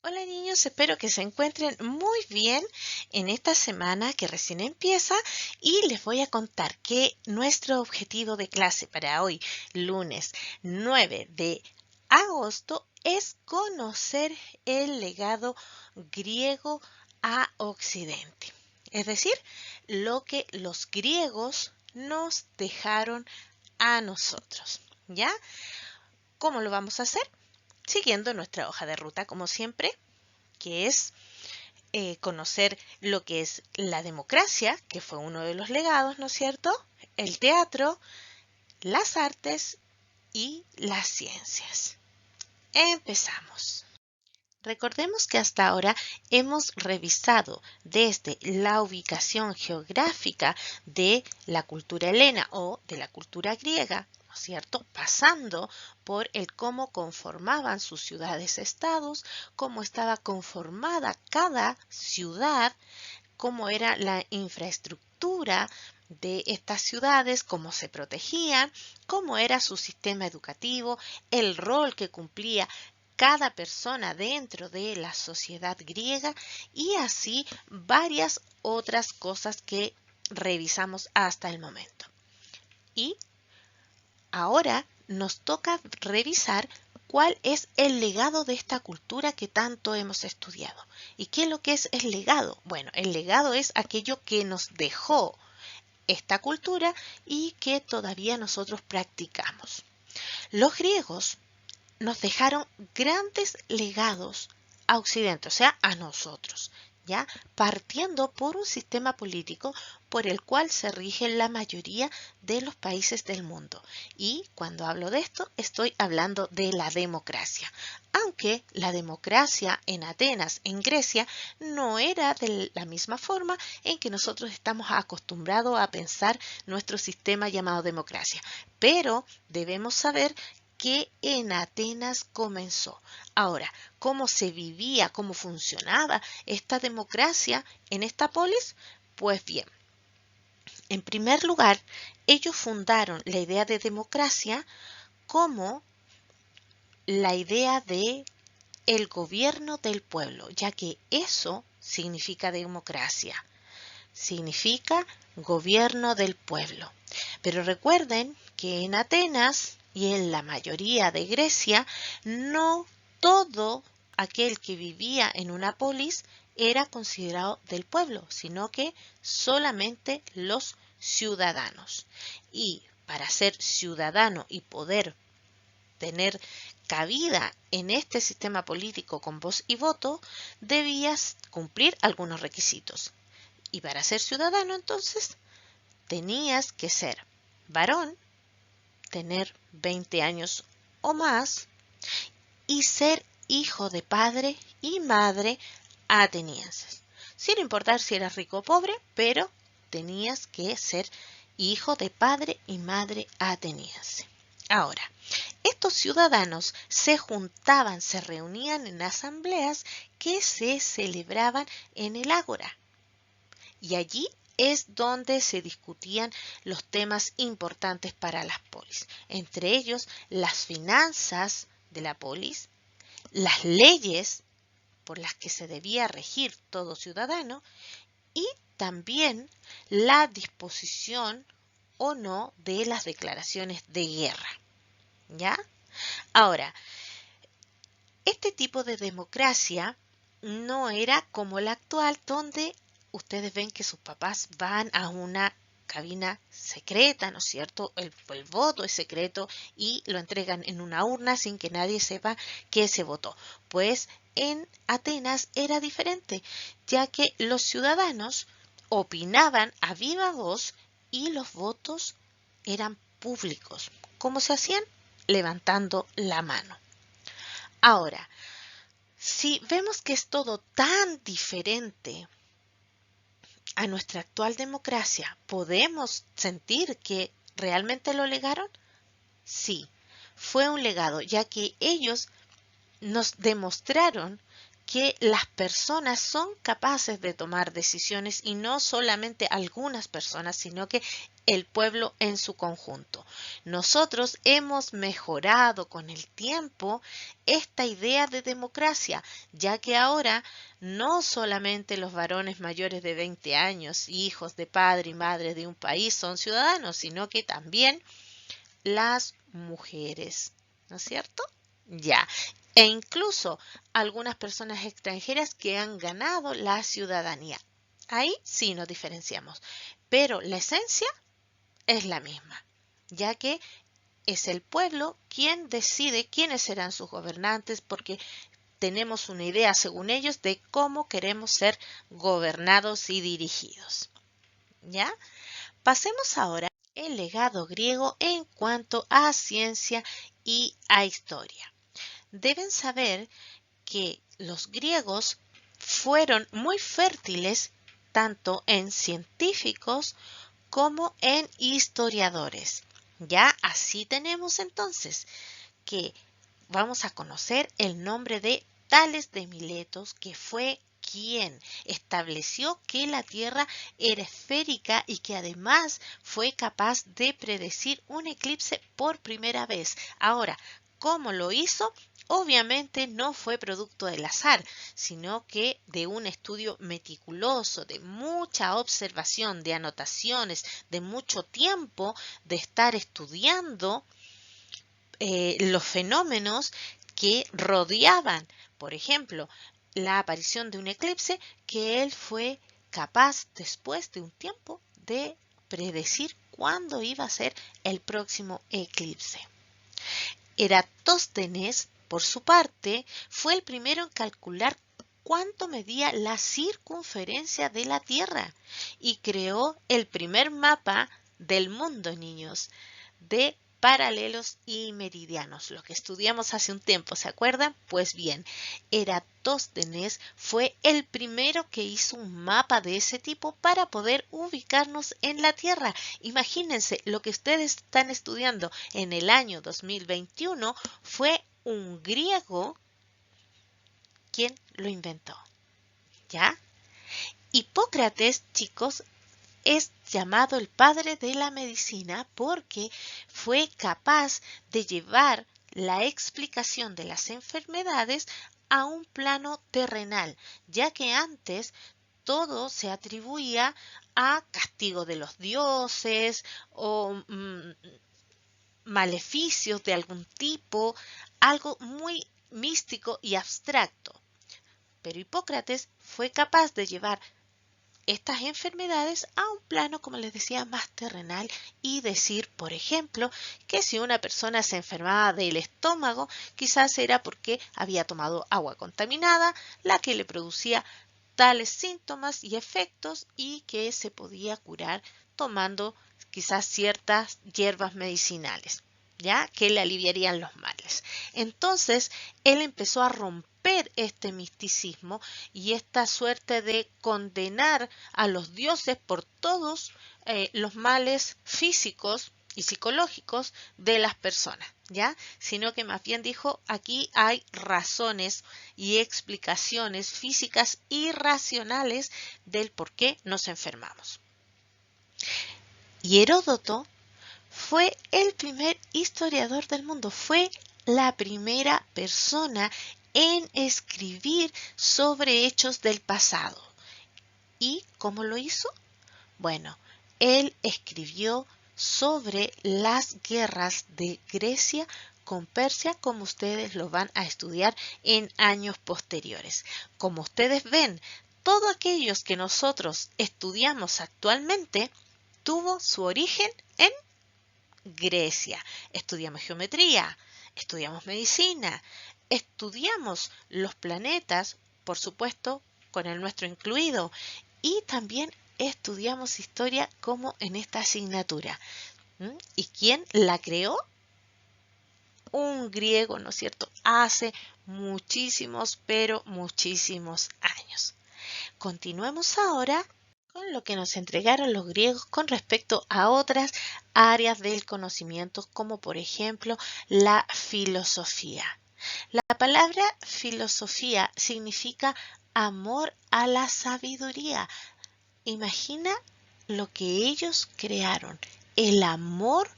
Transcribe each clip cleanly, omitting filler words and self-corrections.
Hola niños, espero que se encuentren muy bien en esta semana que recién empieza y les voy a contar que nuestro objetivo de clase para hoy, lunes 9 de agosto, es conocer el legado griego a Occidente. Es decir, lo que los griegos nos dejaron a nosotros. ¿Ya? ¿Cómo lo vamos a hacer? Siguiendo nuestra hoja de ruta, como siempre, que es conocer lo que es la democracia, que fue uno de los legados, ¿no es cierto? El teatro, las artes y las ciencias. Empezamos. Recordemos que hasta ahora hemos revisado desde la ubicación geográfica de la cultura helena o de la cultura griega, ¿no es cierto? Pasando por el cómo conformaban sus ciudades-estados, cómo estaba conformada cada ciudad, cómo era la infraestructura de estas ciudades, cómo se protegían, cómo era su sistema educativo, el rol que cumplía cada persona dentro de la sociedad griega y así varias otras cosas que revisamos hasta el momento. Y ahora nos toca revisar cuál es el legado de esta cultura que tanto hemos estudiado. ¿Y qué es lo que es el legado? Bueno, el legado es aquello que nos dejó esta cultura y que todavía nosotros practicamos. Los griegos nos dejaron grandes legados a Occidente, o sea, a nosotros, ¿ya? Partiendo por un sistema político por el cual se rige la mayoría de los países del mundo. Y cuando hablo de esto, estoy hablando de la democracia. Aunque la democracia en Atenas, en Grecia, no era de la misma forma en que nosotros estamos acostumbrados a pensar nuestro sistema llamado democracia. Pero debemos saber que en Atenas comenzó. Ahora, ¿cómo se vivía, cómo funcionaba esta democracia en esta polis? Pues bien, en primer lugar, ellos fundaron la idea de democracia como la idea de el gobierno del pueblo, ya que eso significa democracia, significa gobierno del pueblo. Pero recuerden que en Atenas y en la mayoría de Grecia, no todo aquel que vivía en una polis era considerado del pueblo, sino que solamente los ciudadanos. Y para ser ciudadano y poder tener cabida en este sistema político con voz y voto, debías cumplir algunos requisitos. Y para ser ciudadano, entonces, tenías que ser varón, tener 20 años o más y ser hijo de padre y madre atenienses. Sin importar si eras rico o pobre, pero tenías que ser hijo de padre y madre ateniense. Ahora, estos ciudadanos se juntaban, se reunían en asambleas que se celebraban en el ágora. Y allí es donde se discutían los temas importantes para las polis, entre ellos las finanzas de la polis, las leyes por las que se debía regir todo ciudadano y también la disposición o no de las declaraciones de guerra. ¿Ya? Ahora, este tipo de democracia no era como la actual, donde ustedes ven que sus papás van a una cabina secreta, ¿no es cierto? El voto es secreto y lo entregan en una urna sin que nadie sepa que se votó. Pues en Atenas era diferente, ya que los ciudadanos opinaban a viva voz y los votos eran públicos. ¿Cómo se hacían? Levantando la mano. Ahora, si vemos que es todo tan diferente a nuestra actual democracia, ¿podemos sentir que realmente lo legaron? Sí, fue un legado, ya que ellos nos demostraron que las personas son capaces de tomar decisiones y no solamente algunas personas, sino que el pueblo en su conjunto. Nosotros hemos mejorado con el tiempo esta idea de democracia, ya que ahora no solamente los varones mayores de 20 años, hijos de padre y madre de un país, son ciudadanos, sino que también las mujeres, ¿no es cierto? Ya. E incluso algunas personas extranjeras que han ganado la ciudadanía. Ahí sí nos diferenciamos. Pero la esencia es la misma, ya que es el pueblo quien decide quiénes serán sus gobernantes, porque tenemos una idea, según ellos, de cómo queremos ser gobernados y dirigidos. ¿Ya? Pasemos ahora al legado griego en cuanto a ciencia y a historia. Deben saber que los griegos fueron muy fértiles tanto en científicos como en historiadores. Ya así tenemos entonces que vamos a conocer el nombre de Tales de Miletos, que fue quien estableció que la Tierra era esférica y que además fue capaz de predecir un eclipse por primera vez. Ahora, ¿cómo lo hizo? Obviamente no fue producto del azar, sino que de un estudio meticuloso, de mucha observación, de anotaciones, de mucho tiempo de estar estudiando los fenómenos que rodeaban, por ejemplo, la aparición de un eclipse, que él fue capaz después de un tiempo de predecir cuándo iba a ser el próximo eclipse. Eratóstenes, por su parte, fue el primero en calcular cuánto medía la circunferencia de la Tierra y creó el primer mapa del mundo, niños, de paralelos y meridianos, lo que estudiamos hace un tiempo, ¿se acuerdan? Pues bien, Eratóstenes fue el primero que hizo un mapa de ese tipo para poder ubicarnos en la Tierra. Imagínense, lo que ustedes están estudiando en el año 2021 fue un griego quien lo inventó, ¿ya? Hipócrates, chicos, es llamado el padre de la medicina porque fue capaz de llevar la explicación de las enfermedades a un plano terrenal, ya que antes todo se atribuía a castigo de los dioses o maleficios de algún tipo, algo muy místico y abstracto. Pero Hipócrates fue capaz de llevar estas enfermedades a un plano, como les decía, más terrenal y decir, por ejemplo, que si una persona se enfermaba del estómago, quizás era porque había tomado agua contaminada, la que le producía tales síntomas y efectos y que se podía curar tomando quizás ciertas hierbas medicinales, ¿ya? Que le aliviarían los males. Entonces, él empezó a romper este misticismo y esta suerte de condenar a los dioses por todos los males físicos y psicológicos de las personas, ¿ya? Sino que más bien dijo, aquí hay razones y explicaciones físicas y racionales del por qué nos enfermamos. Y Heródoto fue el primer historiador del mundo, fue la primera persona en escribir sobre hechos del pasado. ¿Y cómo lo hizo? Bueno, él escribió sobre las guerras de Grecia con Persia, como ustedes lo van a estudiar en años posteriores. Como ustedes ven, todo aquellos que nosotros estudiamos actualmente tuvo su origen en Grecia. Estudiamos geometría, estudiamos medicina, estudiamos los planetas, por supuesto, con el nuestro incluido, y también estudiamos historia como en esta asignatura. ¿Y quién la creó? Un griego, ¿no es cierto? Hace muchísimos, pero muchísimos años. Continuemos ahora con lo que nos entregaron los griegos con respecto a otras áreas del conocimiento, como por ejemplo la filosofía. La palabra filosofía significa amor a la sabiduría. Imagina lo que ellos crearon, el amor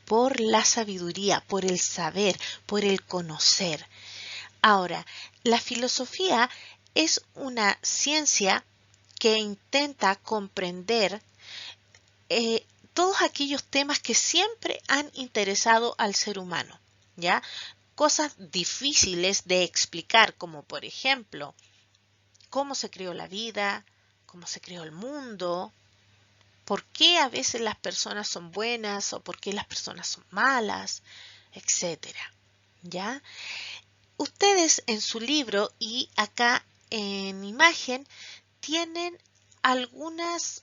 por la sabiduría, por el saber, por el conocer. Ahora, la filosofía es una ciencia que intenta comprender eh, todos aquellos temas que siempre han interesado al ser humano, ¿ya? Cosas difíciles de explicar, como por ejemplo, cómo se creó la vida, cómo se creó el mundo, por qué a veces las personas son buenas o por qué las personas son malas, etcétera, ¿ya? Ustedes en su libro y acá en imagen tienen algunas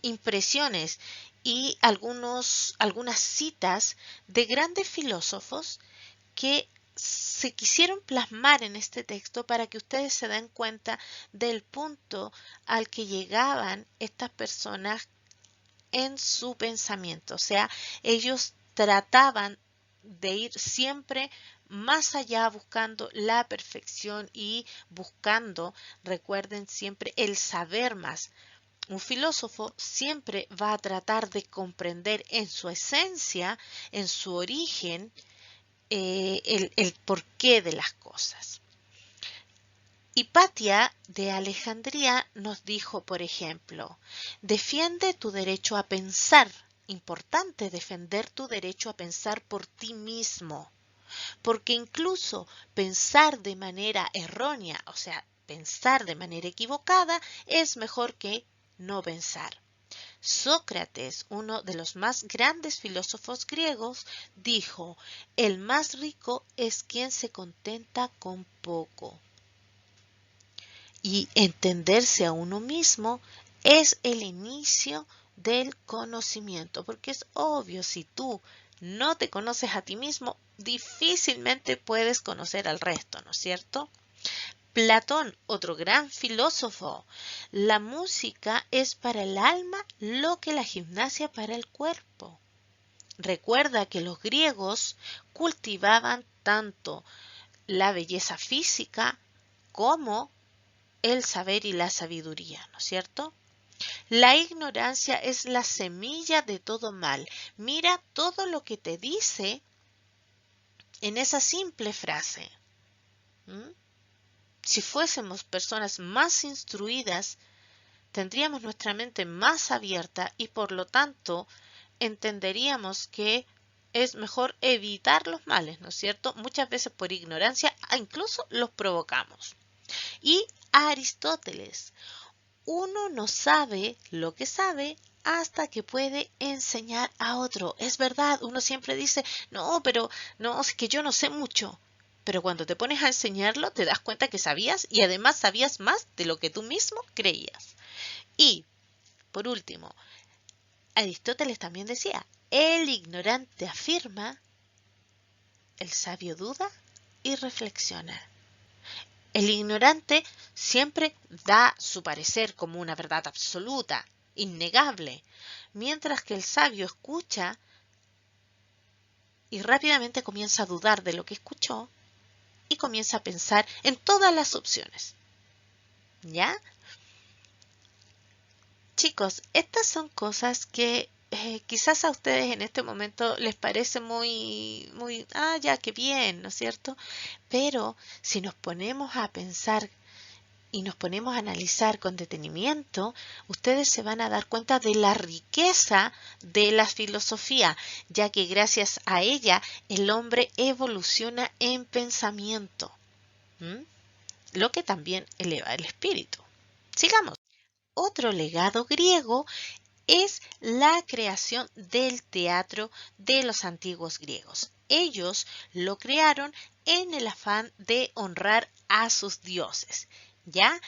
impresiones y algunas citas de grandes filósofos que se quisieron plasmar en este texto para que ustedes se den cuenta del punto al que llegaban estas personas en su pensamiento. O sea, ellos trataban de ir siempre más allá buscando la perfección y buscando, recuerden siempre, el saber más. Un filósofo siempre va a tratar de comprender en su esencia, en su origen, el porqué de las cosas. Hipatia de Alejandría nos dijo, por ejemplo, defiende tu derecho a pensar. Importante defender tu derecho a pensar por ti mismo, porque incluso pensar de manera errónea, o sea, pensar de manera equivocada, es mejor que no pensar. Sócrates, uno de los más grandes filósofos griegos, dijo, el más rico es quien se contenta con poco. Y entenderse a uno mismo es el inicio del conocimiento, porque es obvio, si tú no te conoces a ti mismo, difícilmente puedes conocer al resto, ¿no es cierto? Platón, otro gran filósofo, la música es para el alma lo que la gimnasia para el cuerpo. Recuerda que los griegos cultivaban tanto la belleza física como el saber y la sabiduría, ¿no es cierto? La ignorancia es la semilla de todo mal. Mira todo lo que te dice en esa simple frase. ¿Mm? Si fuésemos personas más instruidas, tendríamos nuestra mente más abierta y por lo tanto entenderíamos que es mejor evitar los males, ¿no es cierto? Muchas veces por ignorancia incluso los provocamos. Y Aristóteles, uno no sabe lo que sabe hasta que puede enseñar a otro. Es verdad, uno siempre dice, no, pero no, es que yo no sé mucho. Pero cuando te pones a enseñarlo, te das cuenta que sabías y además sabías más de lo que tú mismo creías. Y, por último, Aristóteles también decía, el ignorante afirma, el sabio duda y reflexiona. El ignorante siempre da su parecer como una verdad absoluta, innegable, mientras que el sabio escucha y rápidamente comienza a dudar de lo que escuchó y comienza a pensar en todas las opciones. ¿Ya? Chicos, estas son cosas que quizás a ustedes en este momento les parece ya, qué bien, ¿no es cierto? Pero si nos ponemos a pensar y nos ponemos a analizar con detenimiento, ustedes se van a dar cuenta de la riqueza de la filosofía, ya que gracias a ella el hombre evoluciona en pensamiento, ¿m? Lo que también eleva el espíritu. Sigamos. Otro legado griego es la creación del teatro de los antiguos griegos. Ellos lo crearon en el afán de honrar a sus dioses, ¿ya?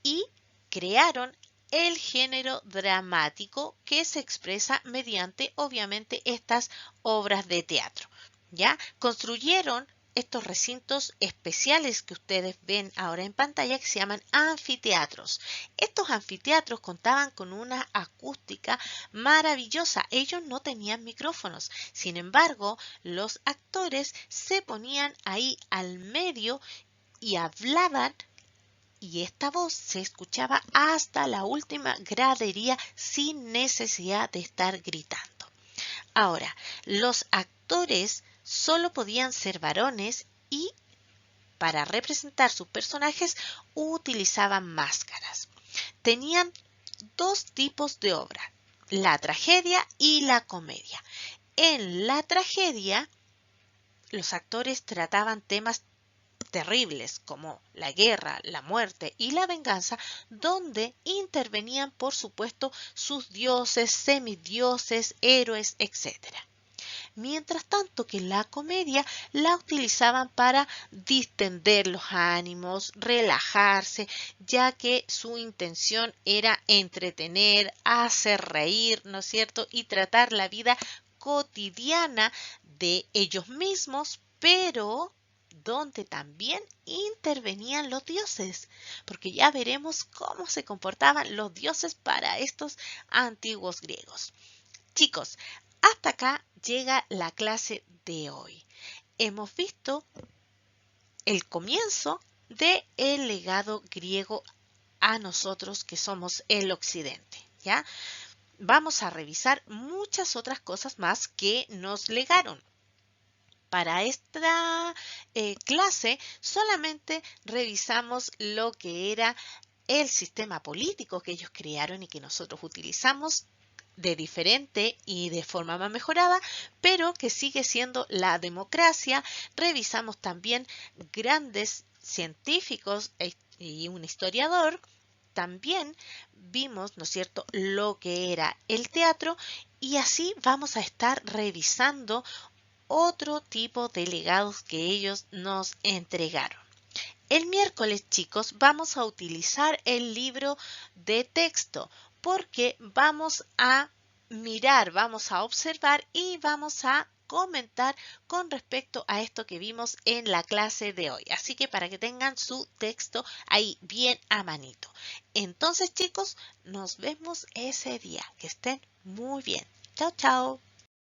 Y crearon el género dramático que se expresa mediante, obviamente, estas obras de teatro, ¿ya? Construyeron estos recintos especiales que ustedes ven ahora en pantalla que se llaman anfiteatros. Estos anfiteatros contaban con una acústica maravillosa. Ellos no tenían micrófonos. Sin embargo, los actores se ponían ahí al medio y hablaban y esta voz se escuchaba hasta la última gradería sin necesidad de estar gritando. Ahora, los actores solo podían ser varones y para representar sus personajes utilizaban máscaras. Tenían dos tipos de obra, la tragedia y la comedia. En la tragedia, los actores trataban temas terribles como la guerra, la muerte y la venganza, donde intervenían, por supuesto, sus dioses, semidioses, héroes, etc. Mientras tanto que la comedia la utilizaban para distender los ánimos, relajarse, ya que su intención era entretener, hacer reír, ¿no es cierto? Y tratar la vida cotidiana de ellos mismos, pero donde también intervenían los dioses, porque ya veremos cómo se comportaban los dioses para estos antiguos griegos. Chicos, hasta acá llega la clase de hoy. Hemos visto el comienzo del legado griego a nosotros que somos el occidente, ¿ya? Vamos a revisar muchas otras cosas más que nos legaron. Para esta clase solamente revisamos lo que era el sistema político que ellos crearon y que nosotros utilizamos de diferente y de forma más mejorada, pero que sigue siendo la democracia. Revisamos también grandes científicos y un historiador. También vimos, ¿no es cierto?, lo que era el teatro y así vamos a estar revisando otro tipo de legados que ellos nos entregaron. El miércoles, chicos, vamos a utilizar el libro de texto porque vamos a mirar, vamos a observar y vamos a comentar con respecto a esto que vimos en la clase de hoy. Así que para que tengan su texto ahí bien a manito. Entonces, chicos, nos vemos ese día. Que estén muy bien. Chao, chao.